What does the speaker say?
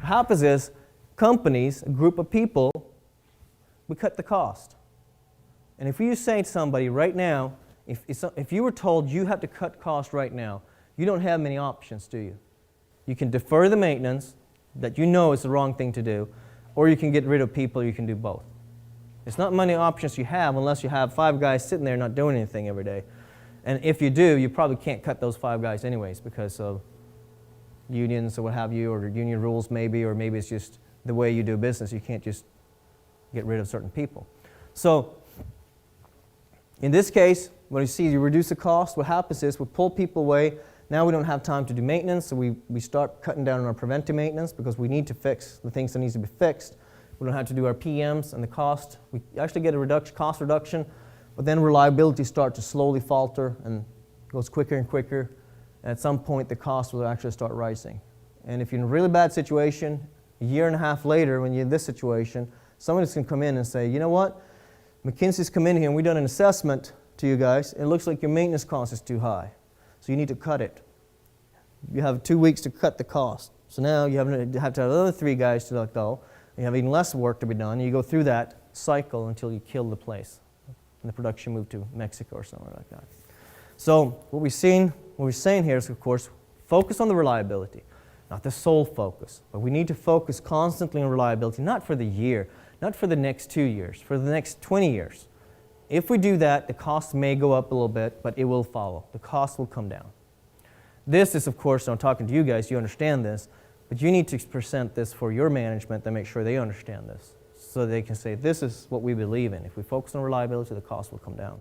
What happens is companies, a group of people, we cut the cost. And if you say to somebody right now, if you were told you have to cut costs right now, you don't have many options, do you? You can defer the maintenance that you know is the wrong thing to do, or you can get rid of people, you can do both. It's not many options you have unless you have 5 guys sitting there not doing anything every day. And if you do, you probably can't cut those 5 guys anyways because of unions or what have you, or union rules maybe, or maybe it's just the way you do business. You can't just get rid of certain people. So in this case, when you see you reduce the cost, what happens is we pull people away. Now we don't have time to do maintenance, so we start cutting down on our preventive maintenance because we need to fix the things that need to be fixed. We don't have to do our PMs and the cost. We actually get a cost reduction, but then reliability starts to slowly falter and goes quicker and quicker. And at some point, the cost will actually start rising. And if you're in a really bad situation, a year and a half later, when you're in this situation, somebody's going to come in and say, you know what, McKinsey's come in here and we've done an assessment to you guys, and it looks like your maintenance cost is too high. So you need to cut it. You have 2 weeks to cut the cost. So now you have to have another 3 guys to let go. You have even less work to be done. You go through that cycle until you kill the place. And the production moved to Mexico or somewhere like that. So what we're saying here is, of course, focus on the reliability. Not the sole focus, but we need to focus constantly on reliability, not for the year, not for the next 2 years, for the next 20 years. If we do that, the cost may go up a little bit, but it will follow. The cost will come down. This is, of course, I'm talking to you guys, you understand this, but you need to present this for your management and make sure they understand this, so they can say, this is what we believe in. If we focus on reliability, the cost will come down.